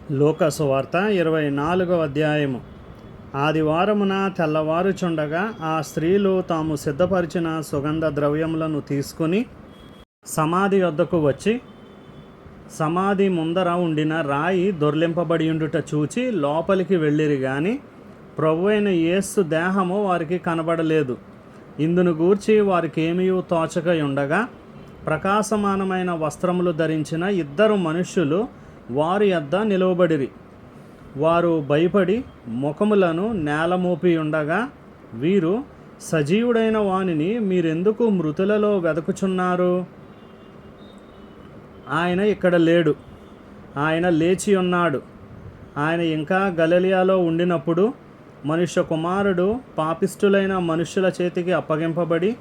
లూకా సువార్త 24వ అధ్యాయము. ఆదివారమున తెల్లవారుచుండగా ఆ స్త్రీలు తాము సిద్ధపరిచిన సుగంధ ద్రవ్యములను తీసుకుని సమాధి వద్దకు వచ్చి సమాధి ముందర ఉండిన రాయి దొర్లింపబడి ఉండుట చూచి లోపలికి వెళ్ళిరి గాని ప్రభువైన యేసు దేహము వారికి కనబడలేదు. ఇందును గూర్చి వారికి ఏమీ తోచక ఉండగా ప్రకాశమానమైన వస్త్రములు ధరించిన ఇద్దరు మనుష్యులు వారి యొద్ద నిలువబడిరి. వారు భయపడి ముఖములను నేలమోపి ఉండగా వీరు, సజీవుడైన వానిని మీరెందుకు మృతులలో వెదకుచున్నారు? ఆయన ఇక్కడ లేడు, ఆయన లేచి ఉన్నాడు. ఆయన ఇంకా గలిలయలో ఉండినప్పుడు మనుష్య కుమారుడు పాపిష్టులైన మనుష్యుల చేతికి అప్పగింపబడి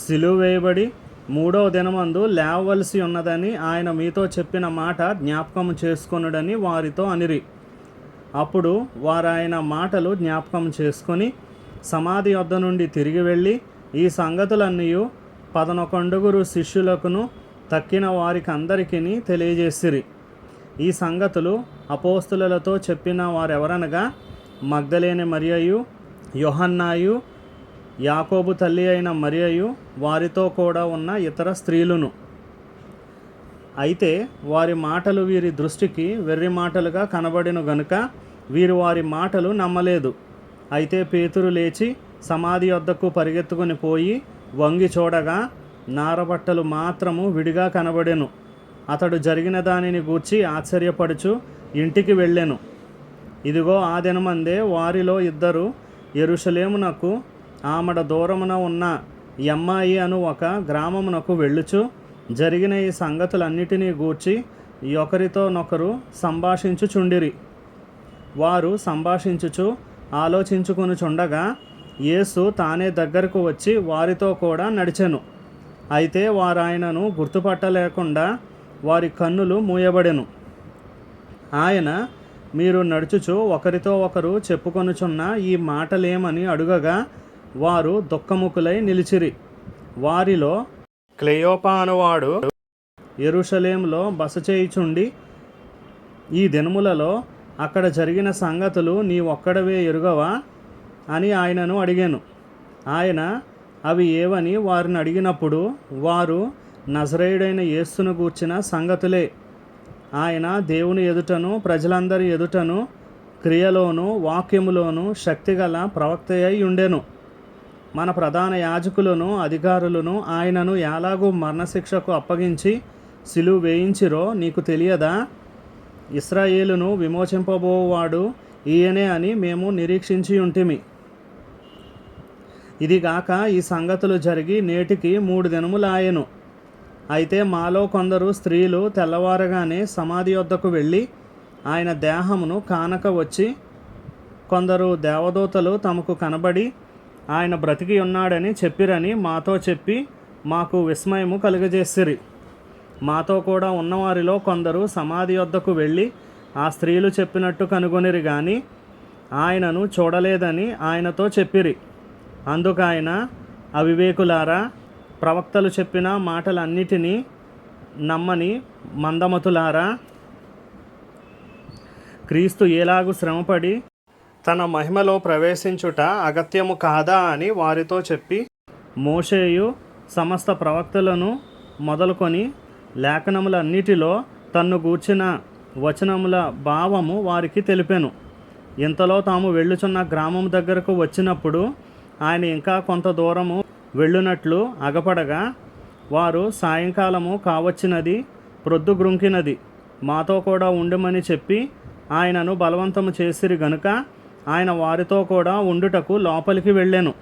సిలువ వేయబడి 3వ దినమందు లేవవలసి ఉన్నదని ఆయన మీతో చెప్పిన మాట జ్ఞాపకం చేసుకొనుడని వారితో అనిరి. అప్పుడు వారు ఆయన మాటలు జ్ఞాపకం చేసుకొని సమాధి వద్ద నుండి తిరిగి వెళ్ళి ఈ సంగతులన్నీ 11 శిష్యులకును తక్కిన వారికి అందరికీ తెలియజేసిరి. ఈ సంగతులు అపోస్తలులతో చెప్పిన వారెవరనగా మగ్దలేని మరియయు, యోహన్నాయు, యాకోబు తల్లి అయిన మరియయు, వారితో కూడా ఉన్న ఇతర స్త్రీలును. అయితే వారి మాటలు వీరి దృష్టికి వెర్రి మాటలుగా కనబడిను గనుక వీరు వారి మాటలు నమ్మలేదు. అయితే పేతురు లేచి సమాధి వద్దకు పరిగెత్తుకుని పోయి వంగి చూడగా నారబట్టలు మాత్రము విడిగా కనబడెను. అతడు జరిగిన దానిని గూర్చి ఆశ్చర్యపడుచు ఇంటికి వెళ్ళెను. ఇదిగో ఆ దినమందే వారిలో ఇద్దరు యెరూషలేమునకు ఆమడ దూరమున ఉన్న యమ్మాయి అను ఒక గ్రామమునకు వెళ్ళుచు జరిగిన ఈ సంగతులన్నిటినీ గూర్చి ఒకరితోనొకరు సంభాషించుచుండిరి. వారు సంభాషించుచు ఆలోచించుకొనుచుండగా యేసు తానే దగ్గరకు వచ్చి వారితో కూడా నడిచెను. అయితే వారు ఆయనను గుర్తుపట్టలేకుండా వారి కన్నులు మూయబడెను. ఆయన, మీరు నడుచుచు ఒకరితో ఒకరు చెప్పుకొనుచున్న ఈ మాటలేమని అడుగగా వారు దుఃఖముఖులై నిలిచిరి. వారిలో క్లెయోపా అనువాడు యెరూషలేములో బస చేయుచుండి, ఈ దినములలో అక్కడ జరిగిన సంగతులు నీ ఒక్కడవే ఎరుగవా అని ఆయనను అడిగాను. ఆయన అవి ఏవని వారిని అడిగినప్పుడు వారు, నజరేయుడైన యేసును గూర్చిన సంగతులే. ఆయన దేవుని ఎదుటను ప్రజలందరి ఎదుటను క్రియలోను వాక్యములోను శక్తిగల ప్రవక్త అయి ఉండెను. మన ప్రధాన యాజకులను అధికారులను ఆయనను ఎలాగూ మరణశిక్షకు అప్పగించి సిలువ వేయించిరో నీకు తెలియదా? ఇశ్రాయేలును విమోచింపబోవాడు ఈయనే అని మేము నిరీక్షించి ఉంటిమి. ఇదిగాక ఈ సంగతులు జరిగి నేటికి 3 దినములాయెను. అయితే మాలో కొందరు స్త్రీలు తెల్లవారగానే సమాధి వద్దకు వెళ్ళి ఆయన దేహమును కానక వచ్చి, కొందరు దేవదూతలు తమకు కనబడి ఆయన బ్రతికి ఉన్నాడని చెప్పిరని మాతో చెప్పి మాకు విస్మయము కలుగజేసిరి. మాతో కూడా ఉన్నవారిలో కొందరు సమాధి వద్దకు వెళ్ళి ఆ స్త్రీలు చెప్పినట్టు కనుగొనిరి గాని ఆయనను చూడలేదని ఆయనతో చెప్పిరి. అందుకైన, అవివేకులారా, ప్రవక్తలు చెప్పిన మాటలన్నిటినీ నమ్మని మందమతులారా, క్రీస్తు ఎలాగు శ్రమపడి తన మహిమలో ప్రవేశించుట అగత్యము కాదా అని వారితో చెప్పి, మోషేయు సమస్త ప్రవక్తలను మొదలుకొని లేఖనములన్నిటిలో తన్ను గూర్చిన వచనముల భావము వారికి తెలిపెను. ఇంతలో తాము వెళ్ళుచున్న గ్రామం దగ్గరకు వచ్చినప్పుడు ఆయన ఇంకా కొంత దూరము వెళ్ళునట్లు అగపడగా వారు, సాయంకాలము కావచ్చినది, ప్రొద్దుగ్రుంకినది, మాతో కూడా ఉండమని చెప్పి ఆయనను బలవంతము చేసిరి గనుక ఆయన వారితో కూడా ఉండుటకు లోపలికి వెళ్ళెను.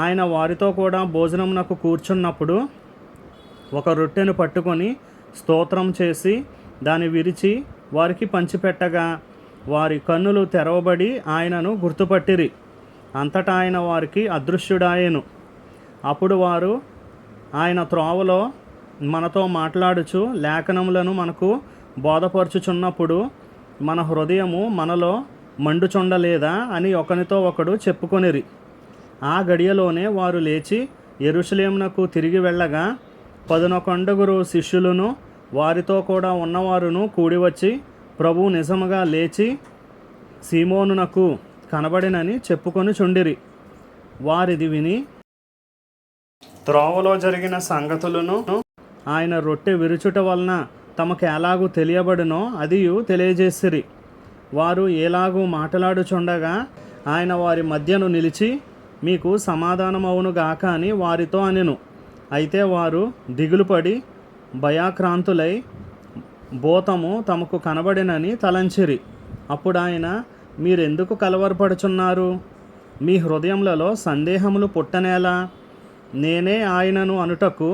ఆయన వారితో కూడా భోజనమునకు కూర్చున్నప్పుడు ఒక రొట్టెను పట్టుకొని స్తోత్రం చేసి దాన్ని విరిచి వారికి పంచిపెట్టగా వారి కన్నులు తెరవబడి ఆయనను గుర్తుపట్టిరి. అంతటా ఆయన వారికి అదృశ్యుడాయెను. అప్పుడు వారు, ఆయన త్రోవలో మనతో మాట్లాడుచు లేఖనములను మనకు బోధపరచుచున్నప్పుడు మన హృదయము మనలో మండుచుండలేదా అని ఒకనితో ఒకడు చెప్పుకొనిరి. ఆ గడియలోనే వారు లేచి యెరూషలేమునకు తిరిగి వెళ్ళగా 11 శిష్యులను వారితో కూడా ఉన్నవారును కూడివచ్చి ప్రభు నిజముగా లేచి సీమోనునకు కనబడినని చెప్పుకొని చుండిరి. వారిది విని త్రోవలో జరిగిన సంగతులను ఆయన రొట్టె విరుచుట వలన తమకు ఎలాగూ తెలియబడినో అదియు తెలియజేసిరి. వారు ఎలాగూ మాట్లాడుచుండగా ఆయన వారి మధ్యను నిలిచి, మీకు సమాధానమవునుగాక అని వారితో అనెను. అయితే వారు దిగులుపడి భయాక్రాంతులై భూతము తమకు కనబడినని తలంచిరి. అప్పుడు ఆయన, మీరెందుకు కలవరపడుచున్నారు? మీ హృదయములలో సందేహములు పుట్టనేలా? నేనే ఆయనను అనుటకు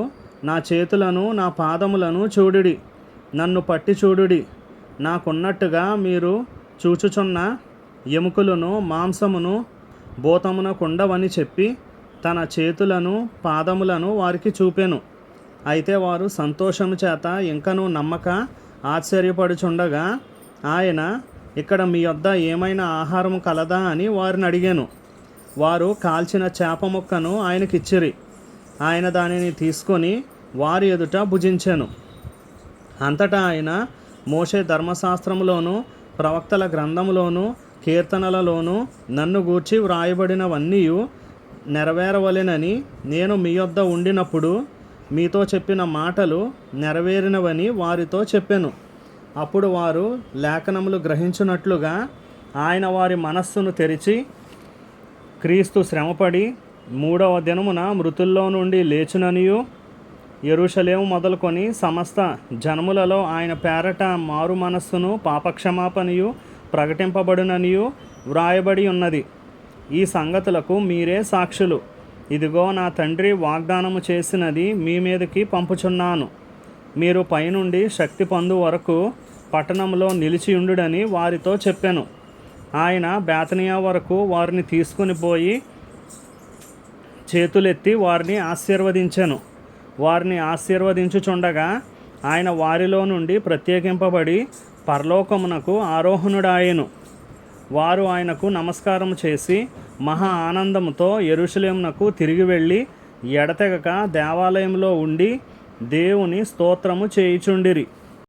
నా చేతులను నా పాదములను చూడుడి, నన్ను పట్టి చూడుడి. నాకున్నట్టుగా మీరు చూచుచున్న ఎముకలను మాంసమును భూతమునకుండవని చెప్పి తన చేతులను పాదములను వారికి చూపెను. అయితే వారు సంతోషము చేత ఇంకనూ నమ్మక ఆశ్చర్యపడుచుండగా ఆయన, ఇక్కడ మీ వద్ద ఏమైనా ఆహారము కలదా అని వారిని అడిగాను. వారు కాల్చిన చేప ముక్కను ఆయనకిచ్చిరి. ఆయన దానిని తీసుకొని వారి ఎదుట భుజించెను. అంతటా ఆయన, మోషే ధర్మశాస్త్రములోను ప్రవక్తల గ్రంథములోను కీర్తనలలోను నన్ను గూర్చి వ్రాయబడినవన్నీ నెరవేరవలెనని నేను మీ యొద్ద ఉండినప్పుడు మీతో చెప్పిన మాటలు నెరవేరినవని వారితో చెప్పెను. అప్పుడు వారు లేఖనములు గ్రహించున్నట్లుగా ఆయన వారి మనస్సును తెరిచి, క్రీస్తు శ్రమపడి 3వ దినమున మృతుల్లో నుండి లేచుననియు, యెరూషలేము మొదలుకొని సమస్త జనములలో ఆయన పేరట మారు మనస్సును పాపక్షమాపణయు ప్రకటింపబడుననియు వ్రాయబడి ఉన్నది. ఈ సంగతులకు మీరే సాక్షులు. ఇదిగో, నా తండ్రి వాగ్దానము చేసినది మీ మీదకి పంపుచున్నాను. మీరు పైనుండి శక్తి పొందు వరకు పట్టణంలో నిలిచియుండుడని వారితో చెప్పెను. ఆయన బేతనియా వరకు వారిని తీసుకుని పోయి చేతులెత్తి వారిని ఆశీర్వదించెను. వారిని ఆశీర్వదించుచుండగా ఆయన వారిలో నుండి ప్రత్యేకింపబడి పరలోకమునకు ఆరోహణుడాయెను. వారు ఆయనకు నమస్కారం చేసి మహా ఆనందముతో యెరూషలేమునకు తిరిగి వెళ్ళి ఎడతెగక దేవాలయంలో ఉండి దేవుని స్తోత్రము చేయుచుండిరి.